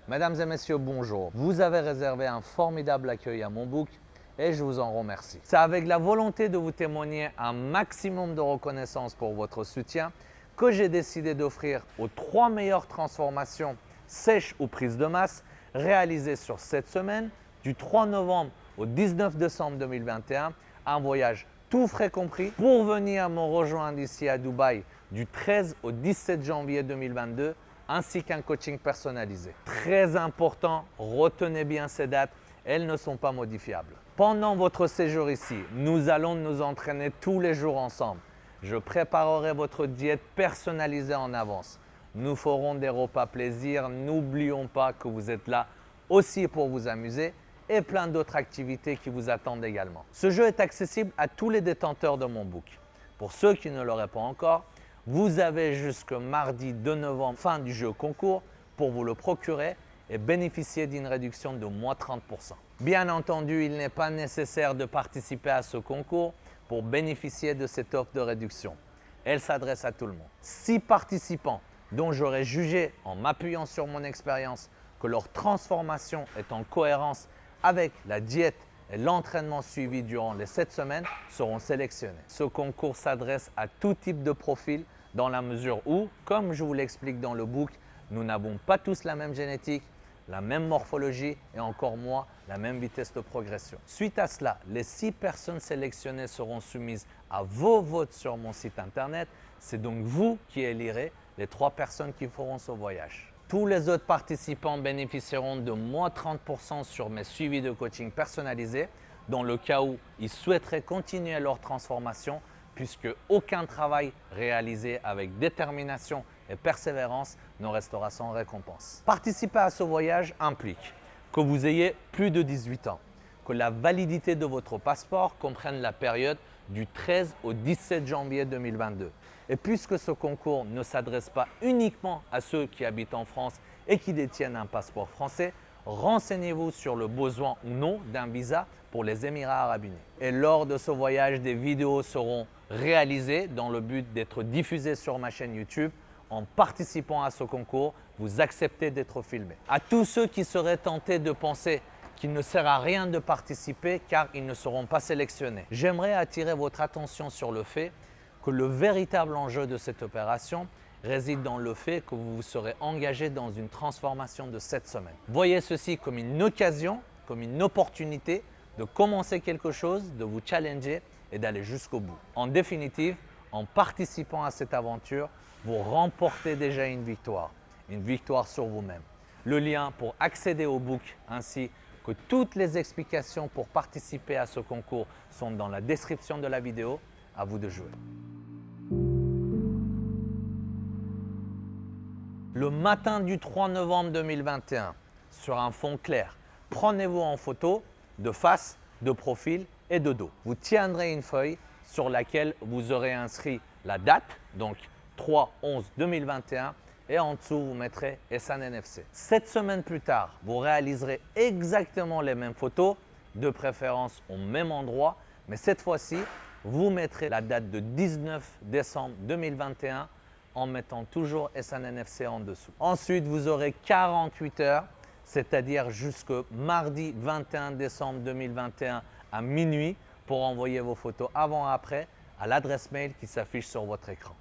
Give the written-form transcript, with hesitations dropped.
Mesdames et messieurs, bonjour. Vous avez réservé un formidable accueil à mon book et je vous en remercie. C'est avec la volonté de vous témoigner un maximum de reconnaissance pour votre soutien que j'ai décidé d'offrir aux 3 meilleures transformations sèches ou prises de masse réalisées sur cette semaine du 3 novembre au 19 décembre 2021, un voyage tout frais compris pour venir me rejoindre ici à Dubaï du 13 au 17 janvier 2022 ainsi qu'un coaching personnalisé. Très important, retenez bien ces dates, elles ne sont pas modifiables. Pendant votre séjour ici, nous allons nous entraîner tous les jours ensemble. Je préparerai votre diète personnalisée en avance. Nous ferons des repas plaisir, n'oublions pas que vous êtes là aussi pour vous amuser et plein d'autres activités qui vous attendent également. Ce jeu est accessible à tous les détenteurs de mon book. Pour ceux qui ne l'auraient pas encore, vous avez jusqu'au mardi 2 novembre, fin du jeu concours, pour vous le procurer et bénéficier d'une réduction de moins 30%. Bien entendu, il n'est pas nécessaire de participer à ce concours pour bénéficier de cette offre de réduction. Elle s'adresse à tout le monde. 6 participants dont j'aurais jugé, en m'appuyant sur mon expérience, que leur transformation est en cohérence avec la diète et l'entraînement suivi durant les 7 semaines seront sélectionnés. Ce concours s'adresse à tout type de profil dans la mesure où, comme je vous l'explique dans le book, nous n'avons pas tous la même génétique, la même morphologie et encore moins la même vitesse de progression. Suite à cela, les 6 personnes sélectionnées seront soumises à vos votes sur mon site internet. C'est donc vous qui élirez les 3 personnes qui feront ce voyage. Tous les autres participants bénéficieront de moins 30% sur mes suivis de coaching personnalisés dans le cas où ils souhaiteraient continuer leur transformation puisque aucun travail réalisé avec détermination et persévérance ne restera sans récompense. Participer à ce voyage implique que vous ayez plus de 18 ans, que la validité de votre passeport comprenne la période du 13 au 17 janvier 2022. Et puisque ce concours ne s'adresse pas uniquement à ceux qui habitent en France et qui détiennent un passeport français, renseignez-vous sur le besoin ou non d'un visa pour les Émirats arabes unis. Et lors de ce voyage, des vidéos seront réalisées dans le but d'être diffusées sur ma chaîne YouTube. En participant à ce concours, vous acceptez d'être filmé. À tous ceux qui seraient tentés de penser qu'il ne sert à rien de participer car ils ne seront pas sélectionnés, j'aimerais attirer votre attention sur le fait que le véritable enjeu de cette opération réside dans le fait que vous vous serez engagé dans une transformation de 7 semaines. Voyez ceci comme une occasion, comme une opportunité de commencer quelque chose, de vous challenger et d'aller jusqu'au bout. En définitive, en participant à cette aventure, vous remportez déjà une victoire sur vous-même. Le lien pour accéder au book ainsi que toutes les explications pour participer à ce concours sont dans la description de la vidéo. À vous de jouer. Le matin du 3 novembre 2021, sur un fond clair, prenez-vous en photo de face, de profil et de dos. Vous tiendrez une feuille sur laquelle vous aurez inscrit la date, donc 3/11/2021, et en dessous vous mettrez Ehsan NFC. 7 semaines plus tard, vous réaliserez exactement les mêmes photos, de préférence au même endroit, mais cette fois-ci, vous mettrez la date de 19 décembre 2021 en mettant toujours Ehsan NFC en dessous. Ensuite, vous aurez 48 heures, c'est-à-dire jusqu'au mardi 21 décembre 2021 à minuit pour envoyer vos photos avant et après à l'adresse mail qui s'affiche sur votre écran.